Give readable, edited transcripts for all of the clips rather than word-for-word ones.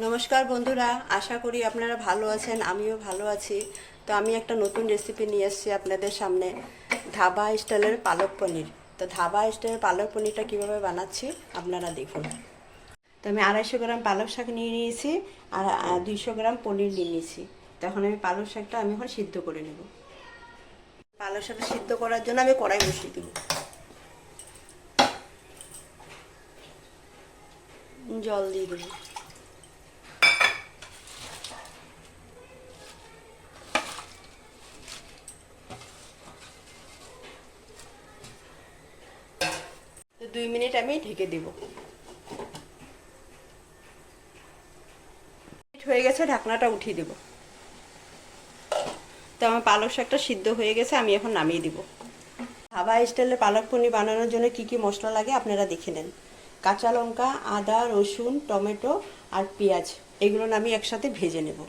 নমস্কার বন্ধুরা, আশা করি আপনারা ভালো আছেন। আমিও ভালো আছি। তো আমি একটা নতুন রেসিপি নিয়ে এসেছি আপনাদের সামনে, ধাবা স্টাইলের পালক পনির। তো ধাবা স্টাইলের পালক পনিরটা কীভাবে বানাচ্ছি আপনারা দেখুন। তো আমি 250 গ্রাম পালক শাক নিয়ে নিয়েছি আর 200 গ্রাম পনির নিয়ে নিয়েছি। তখন আমি পালক শাকটা এখন সিদ্ধ করে নেব। পালক শাকটা সিদ্ধ করার জন্য আমি কড়াই বসিয়ে দেব, জল দিয়ে দেবো। 2 মিনিট আমি ঢেকে দেব। হয়ে গেছে, ঢাকনাটা উঠিয়ে দেব। তো আমার পালক শাকটা সিদ্ধ হয়ে গেছে, আমি এখন নামিয়ে দিব। ধাবা স্টাইলে পালক পনির বানানোর জন্য কি কি মশলা লাগে আপনারা দেখে নেন। কাঁচা লঙ্কা, আদা, রসুন, টমেটো আর পেঁয়াজ, এগুলো আমি একসাথে ভেজে নেব।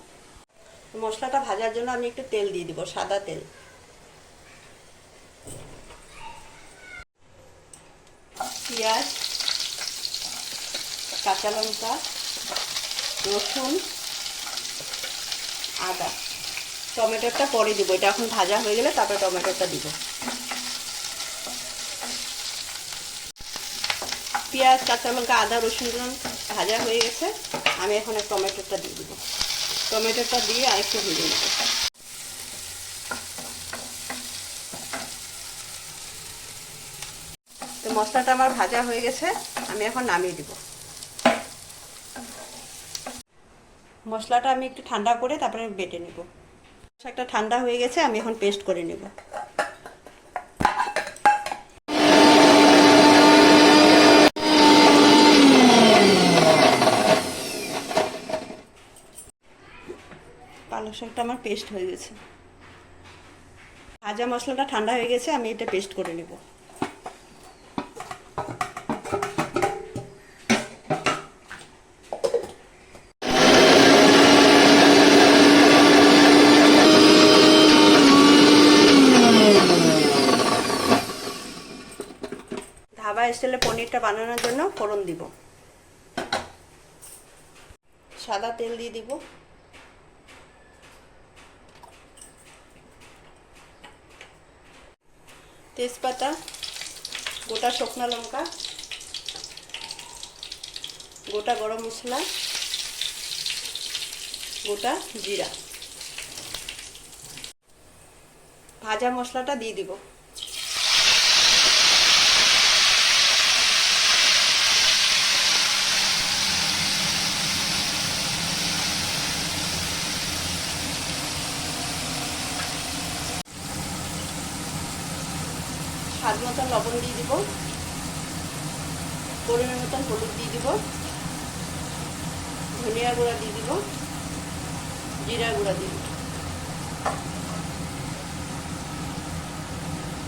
মশলাটা ভাজার জন্য আমি একটু তেল দিয়ে দিব, সাদা তেল। পেঁয়াজ, কাঁচা লঙ্কা, রসুন, আদা, টমেটোটা পরে দিব। এটা এখন ভাজা হয়ে গেলে তারপরে টমেটোটা দিব। পেঁয়াজ, কাঁচা লঙ্কা, আদা, রসুন ভাজা হয়ে গেছে। আমি এখন টমেটোটা দিয়ে দিব। টমেটোটা দিয়ে আরেকটু ভেজে নেব। তো মশলাটা আমার ভাজা হয়ে গেছে, আমি এখন নামিয়ে দিব। মশলাটা আমি একটু ঠান্ডা করে তারপরে বেটে নেব। শাকটা ঠান্ডা হয়ে গেছে, আমি এখন পেস্ট করে নেব। পালক শাকটা আমার পেস্ট হয়ে গেছে। ভাজা মশলাটা ঠান্ডা হয়ে গেছে, আমি এটা পেস্ট করে নেব। ধাবা স্টাইলে পনিরটা বানানোর জন্য ফোড়ন দিব। সাদা তেল দিয়ে দিব। তেজপাতা, গোটা শুকনো লঙ্কা, গোটা গরম মশলা, গোটা জিরা। ভাজা মশলাটা দিয়ে দিব। স্বাদ মতন লবণ দিয়ে দিব। পরিমাণ মতন হলুদ দিয়ে দিব। ধনিয়া গুঁড়া দিয়ে দিব। জিরা গুঁড়া দিয়ে দিব।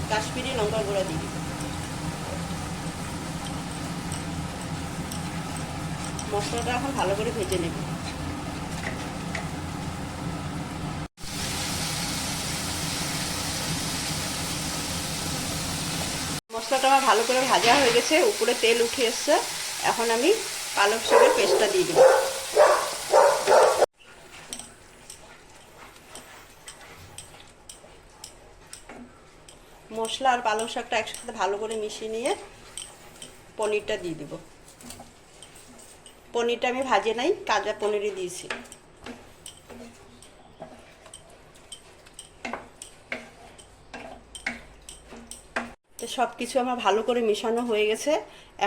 কাশ্মীরি লঙ্কা গুঁড়া দিয়ে দিব। মশলাটা এখন ভালো করে ভেজে নেব। মশলাটা আমার ভালো করে ভাজা হয়ে গেছে, উপরে তেল উঠে এসছে। এখন আমি পালক শাকের পেস্টটা দিয়ে দিব। মশলা আর পালক শাকটা একসাথে ভালো করে মিশিয়ে নিয়ে পনিরটা দিয়ে দিব। পনিরটা আমি ভাজে নাই, কাঁচা পনিরই দিয়েছি। তো সব কিছু আমার ভালো করে মেশানো হয়ে গেছে।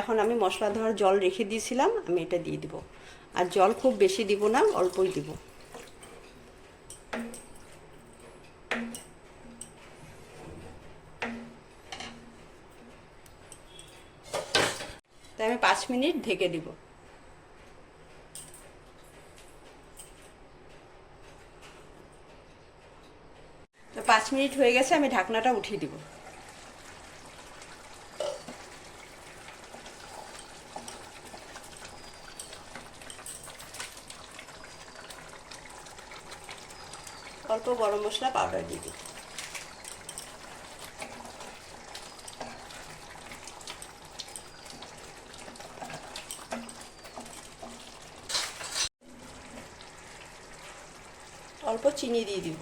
এখন আমি মশলা ধোয়ার জল রেখে দিয়েছিলাম, আমি এটা দিয়ে দিব। আর জল খুব বেশি দিব না, অল্পই দিব। তাই আমি 5 মিনিট ঢেকে দিব। তো 5 মিনিট হয়ে গেছে, আমি ঢাকনাটা উঠিয়ে দিব। অল্প গরম মশলা পাউডার দিয়ে দিব। অল্প চিনি দিয়ে দিব।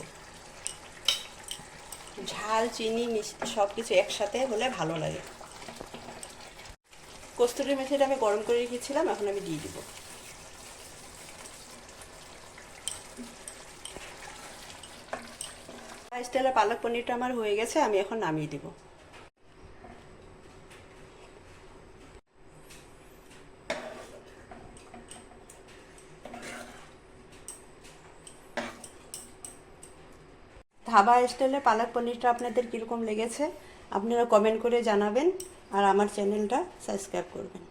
ঝাল চিনি সব কিছু একসাথে হলে ভালো লাগে। কস্তুরি মেথিটা আমি গরম করে রেখেছিলাম, এখন আমি দিয়ে দিব। স্টাইলের পালক পনিরটা আমার হয়ে গেছে, আমি এখন নামিয়ে দিব। ধাবা স্টাইলের পালক পনিরটা আপনাদের কীরকম লেগেছে আপনারা কমেন্ট করে জানাবেন, আর আমার চ্যানেলটা সাবস্ক্রাইব করবেন।